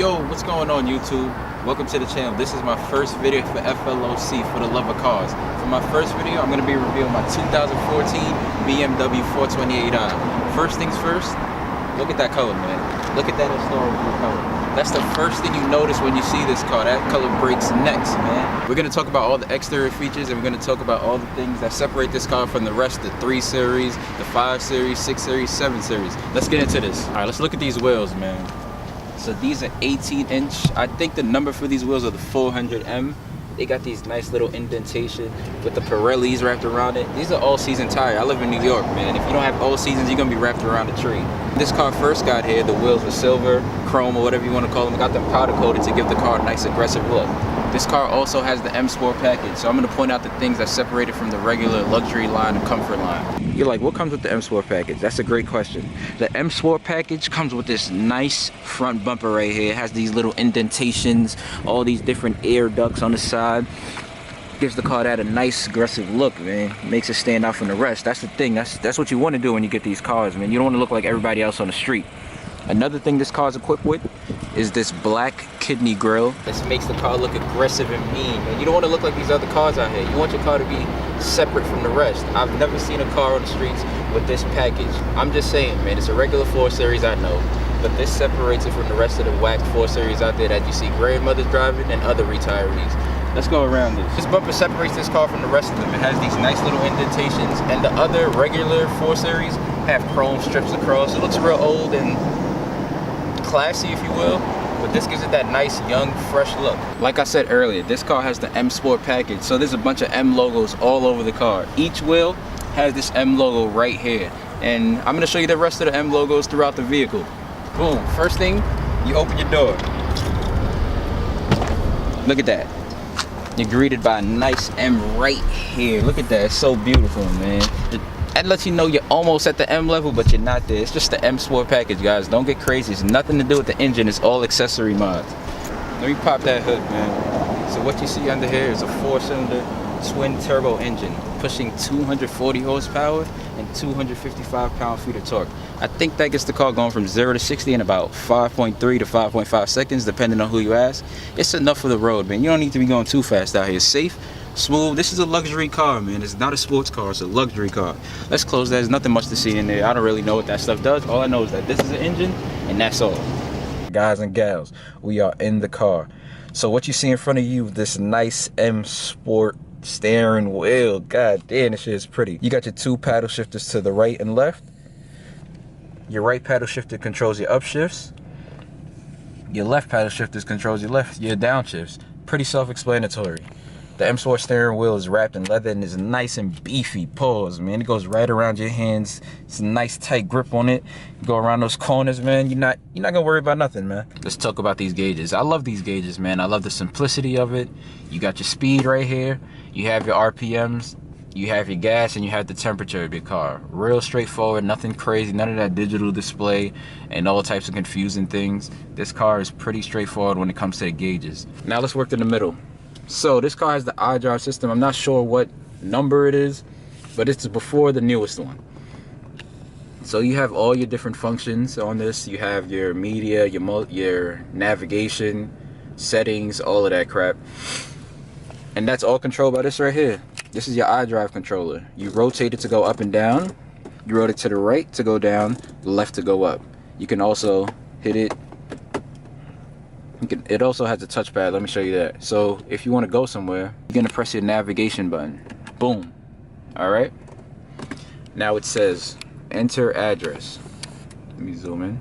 Yo, what's going on YouTube? Welcome to the channel. This is my first video for FLOC, for the love of cars. For my first video, I'm going to be reviewing my 2014 BMW 428i. First things first, look at that color, man. Look at that historical color. That's the first thing you notice when you see this car. That color breaks necks, man. We're going to talk about all the exterior features, and we're going to talk about all the things that separate this car from the rest, the 3 Series, the 5 Series, 6 Series, 7 Series. Let's get into this. All right, let's look at these wheels, man. So these are 18-inch. I think the number for these wheels are the 400M. They got these nice little indentation with the Pirellis wrapped around it. These are all-season tire. I live in New York, man. If you don't have all seasons, you're gonna be wrapped around a tree. This car first got here, the wheels were silver, chrome, or whatever you want to call them. Got them powder coated to give the car a nice aggressive look. This car also has the M Sport package, so I'm going to point out the things that separate it from the regular luxury line and comfort line. You're like, what comes with the M Sport package? That's a great question. The M Sport package comes with this nice front bumper right here. It has these little indentations, all these different air ducts on the side. Gives the car that a nice aggressive look, man. Makes it stand out from the rest. That's the thing. That's what you want to do when you get these cars, man. You don't want to look like everybody else on the street. Another thing this car is equipped with is this black kidney grille. This makes the car look aggressive and mean. And you don't want to look like these other cars out here. You want your car to be separate from the rest. I've never seen a car on the streets with this package. I'm just saying, man, it's a regular 4 Series, I know. But this separates it from the rest of the whack 4 Series out there that you see grandmothers driving and other retirees. Let's go around this. This bumper separates this car from the rest of them. It has these nice little indentations. And the other regular 4 Series have chrome strips across. It looks real old and classy, if you will, but this gives it that nice young fresh look. Like I said earlier, this car has the M Sport package, so there's a bunch of M logos all over the car. Each wheel has this M logo right here, and I'm going to show you the rest of the M logos throughout the vehicle. Boom. First thing, you open your door. Look at that. You're greeted by a nice M right here. Look at that. It's so beautiful, man. That lets you know you're almost at the M level, but you're not there. It's just the M Sport package, guys. Don't get crazy. It's nothing to do with the engine. It's all accessory mods. Let me pop that hood, man. So what you see under here is a 4-cylinder twin turbo engine pushing 240 horsepower and 255 pound-feet of torque. I think that gets the car going from 0 to 60 in about 5.3 to 5.5 seconds, depending on who you ask. It's enough for the road, man. You don't need to be going too fast out here. It's safe, smooth. This is a luxury car, man. It's not a sports car, it's a luxury car. Let's close that. There's nothing much to see in there. I don't really know what that stuff does. All I know is that this is an engine, and that's all. Guys and gals, we are in the car. So what you see in front of you, this nice M Sport steering wheel. God damn, this shit is pretty. You got your 2 paddle shifters to the right and left. Your right paddle shifter controls your upshifts. Your left paddle shifter controls your downshifts. Pretty self-explanatory. The M Sport steering wheel is wrapped in leather and is nice and beefy. Pause, man. It goes right around your hands. It's a nice tight grip on it. You go around those corners, man. You're not gonna worry about nothing, man. Let's talk about these gauges. I love these gauges, man. I love the simplicity of it. You got your speed right here. You have your RPMs. You have your gas, and you have the temperature of your car. Real straightforward, nothing crazy, none of that digital display and all types of confusing things. This car is pretty straightforward when it comes to the gauges. Now let's work in the middle. So this car has the iDrive system. I'm not sure what number it is, but it's before the newest one. So you have all your different functions on this. You have your media, your navigation, settings, all of that crap. And that's all controlled by this right here. This is your iDrive controller. You rotate it to go up and down. You rotate it to the right to go down, left to go up. You can also hit it. It also has a touchpad. Let me show you that. So if you want to go somewhere, you're going to press your navigation button. Boom. All right. Now it says enter address. Let me zoom in.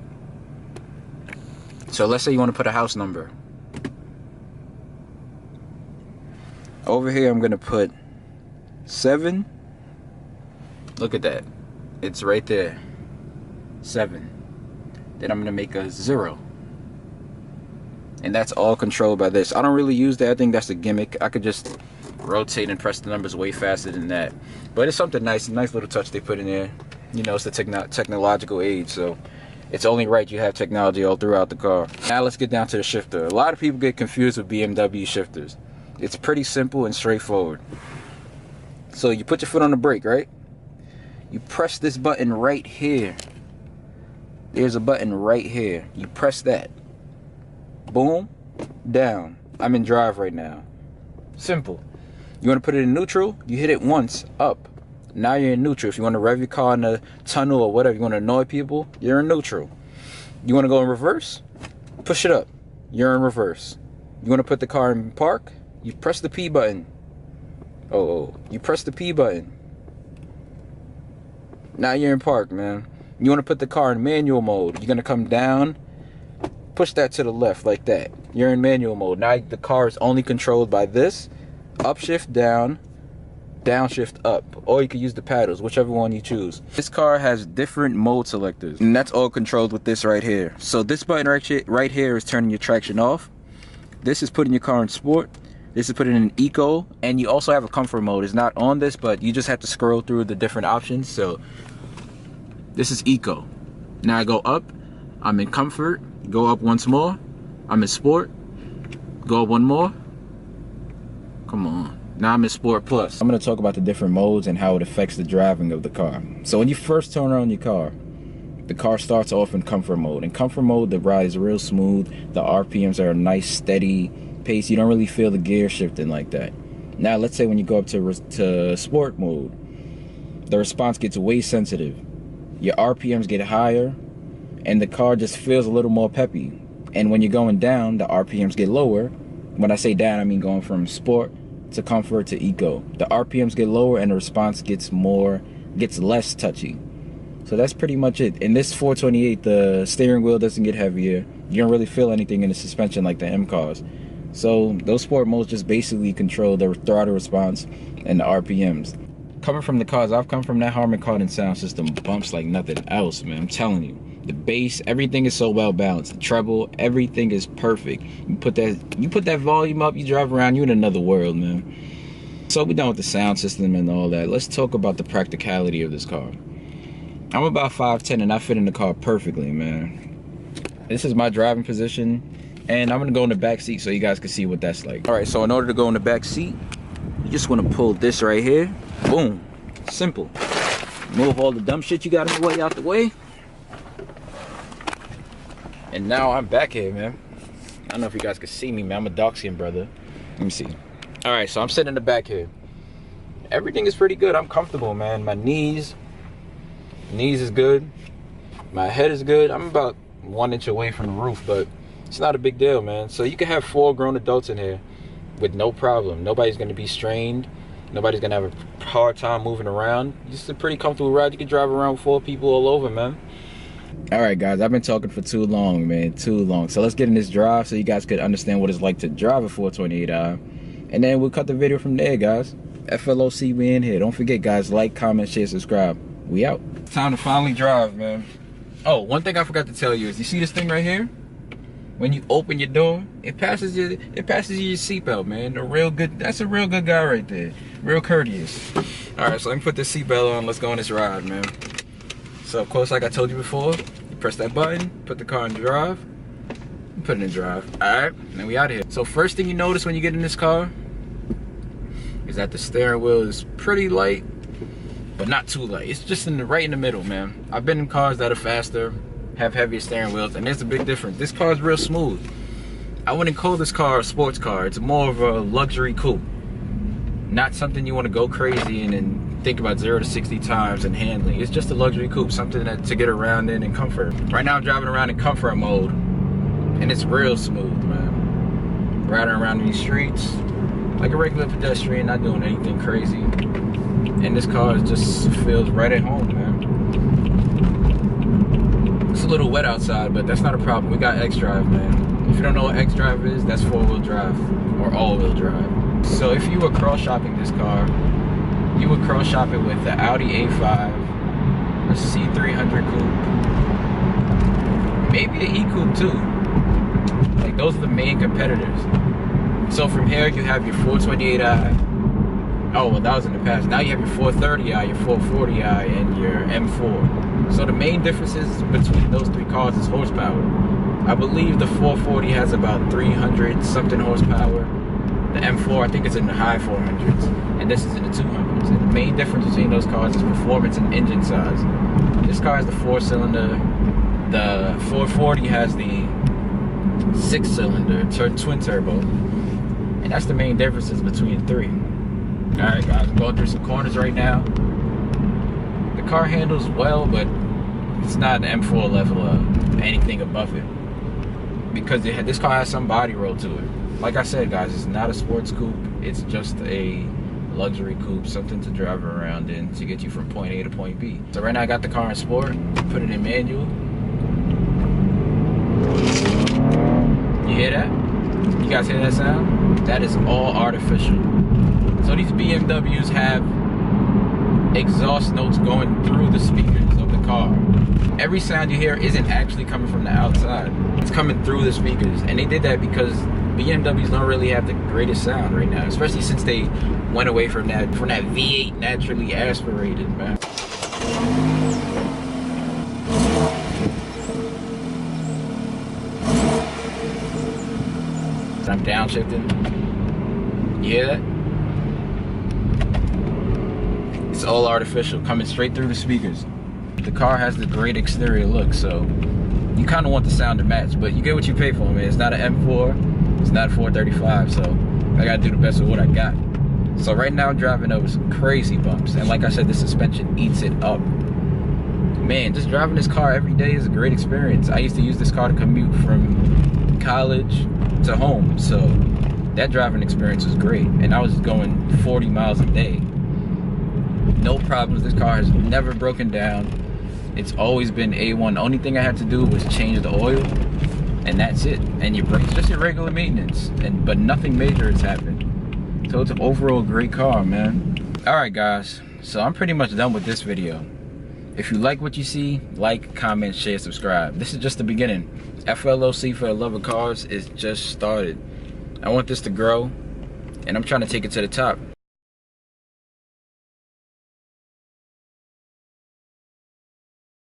So let's say you want to put a house number. Over here, I'm going to put 7. Look at that. It's right there. 7. Then I'm going to make a 0. And that's all controlled by this. I don't really use that. I think that's a gimmick. I could just rotate and press the numbers way faster than that. But it's something nice. A nice little touch they put in there. You know, it's the technological age, so it's only right you have technology all throughout the car. Now let's get down to the shifter. A lot of people get confused with BMW shifters. It's pretty simple and straightforward. So you put your foot on the brake, right? You press this button right here. There's a button right here. You press that. Boom, down. I'm in drive right now. Simple. You want to put it in neutral, you hit it once, up. Now you're in neutral. If you want to rev your car in a tunnel or whatever, you want to annoy people, you're in neutral. You want to go in reverse, push it up. You're in reverse. You want to put the car in park, you press the P button. Oh, you press the P button. Now you're in park, man. You want to put the car in manual mode, you're going to come down, push that to the left like that. You're in manual mode. Now the car is only controlled by this. Upshift down, downshift up, or you can use the paddles, whichever one you choose. This car has different mode selectors, and that's all controlled with this right here. So this button right here is turning your traction off. This is putting your car in sport. This is putting it in eco, and you also have a comfort mode. It's not on this, but you just have to scroll through the different options. So this is eco. Now I go up, I'm in comfort. Go up once more, I'm in sport. Go up one more. Come on. Now I'm in Sport Plus. I'm going to talk about the different modes and how it affects the driving of the car. So when you first turn on your car, the car starts off in comfort mode. In comfort mode, the ride is real smooth. The RPMs are a nice, steady pace. You don't really feel the gear shifting like that. Now, let's say when you go up to Sport mode, the response gets way sensitive. Your RPMs get higher, and the car just feels a little more peppy. And when you're going down, the RPMs get lower. When I say down, I mean going from Sport to comfort to eco. The RPMs get lower and the response gets less touchy. So that's pretty much it. In this 428, the steering wheel doesn't get heavier. You don't really feel anything in the suspension like the M cars. So those sport modes just basically control the throttle response and the RPMs. Coming from the cars I've come from, that Harman Kardon sound system bumps like nothing else, man. I'm telling you. The bass, everything is so well balanced. The treble, everything is perfect. You put that volume up, you drive around, you're in another world, man. So we're done with the sound system and all that. Let's talk about the practicality of this car. I'm about 5'10" and I fit in the car perfectly, man. This is my driving position, and I'm gonna go in the back seat so you guys can see what that's like. All right, so in order to go in the back seat, you just wanna pull this right here. Boom, simple. Move all the dumb shit you got in the way out the way. And now I'm back here, man. I don't know if you guys can see me, man. I'm a dark-skinned brother. Let me see. All right, so I'm sitting in the back here. Everything is pretty good. I'm comfortable, man. My knees is good. My head is good. I'm about 1 inch away from the roof, but it's not a big deal, man. So you can have 4 grown adults in here with no problem. Nobody's gonna be strained. Nobody's gonna have a hard time moving around. It's a pretty comfortable ride. You can drive around with 4 people all over, man. Alright guys, I've been talking for too long, man, too long. So let's get in this drive so you guys could understand what it's like to drive a 428i. And then we'll cut the video from there, guys. FLOC, we in here. Don't forget, guys, like, comment, share, subscribe. We out. Time to finally drive, man. Oh, one thing I forgot to tell you is, you see this thing right here? When you open your door, it passes you your seatbelt, man. That's a real good guy right there. Real courteous. Alright, so let me put this seatbelt on. Let's go on this ride, man. So of course, like I told you before, you press that button, put the car in drive, put it in drive. Alright, then we out of here. So first thing you notice when you get in this car is that the steering wheel is pretty light, but not too light. It's just right in the middle, man. I've been in cars that are faster, have heavier steering wheels, and there's a big difference. This car is real smooth. I wouldn't call this car a sports car. It's more of a luxury coupe. Not something you want to go crazy in and think about 0 to 60 times and handling. It's just a luxury coupe, something to get around in comfort. Right now I'm driving around in comfort mode, and it's real smooth, man. Riding around in these streets like a regular pedestrian, not doing anything crazy. And this car just feels right at home, man. It's a little wet outside, but that's not a problem. We got X-Drive, man. If you don't know what X-Drive is, that's 4-wheel drive or all-wheel drive. So if you were cross-shopping this car, you would cross-shop it with the Audi A5, a C300 coupe, maybe an E-coupe too. Like, those are the main competitors. So from here you have your 428i. Oh, well, that was in the past. Now you have your 430i, your 440i, and your M4. So the main differences between those 3 cars is horsepower. I believe the 440 has about 300 something horsepower. The M4, I think it's in the high 400s, and this is in the 200s. And the main difference between those cars is performance and engine size. This car has the 4-cylinder. The 440 has the 6-cylinder twin turbo, and that's the main differences between the three. All right, guys, I'm going through some corners right now. The car handles well, but it's not an M4 level of anything above it, because this car has some body roll to it. Like I said, guys, it's not a sports coupe. It's just a luxury coupe, something to drive around in to get you from point A to point B. So right now I got the car in sport, put it in manual. You hear that? You guys hear that sound? That is all artificial. So these BMWs have exhaust notes going through the speakers of the car. Every sound you hear isn't actually coming from the outside. It's coming through the speakers. And they did that because BMWs don't really have the greatest sound right now, especially since they went away from that V8 naturally aspirated, man. I'm downshifting. You hear that? It's all artificial, coming straight through the speakers. The car has the great exterior look, so you kind of want the sound to match, but you get what you pay for, man. It's not an M4, it's not a 435, so I gotta do the best with what I got. So right now I'm driving over some crazy bumps, and like I said, the suspension eats it up. Man, just driving this car every day is a great experience. I used to use this car to commute from college to home, so that driving experience was great, and I was going 40 miles a day. No problems. This car has never broken down. It's always been A1. The only thing I had to do was change the oil, and that's it. And your brakes, just your regular maintenance, but nothing major has happened. So it's an overall great car, man. All right, guys, so I'm pretty much done with this video. If you like what you see, like, comment, share, subscribe. This is just the beginning. FLOC for the love of cars is just started. I want this to grow, and I'm trying to take it to the top.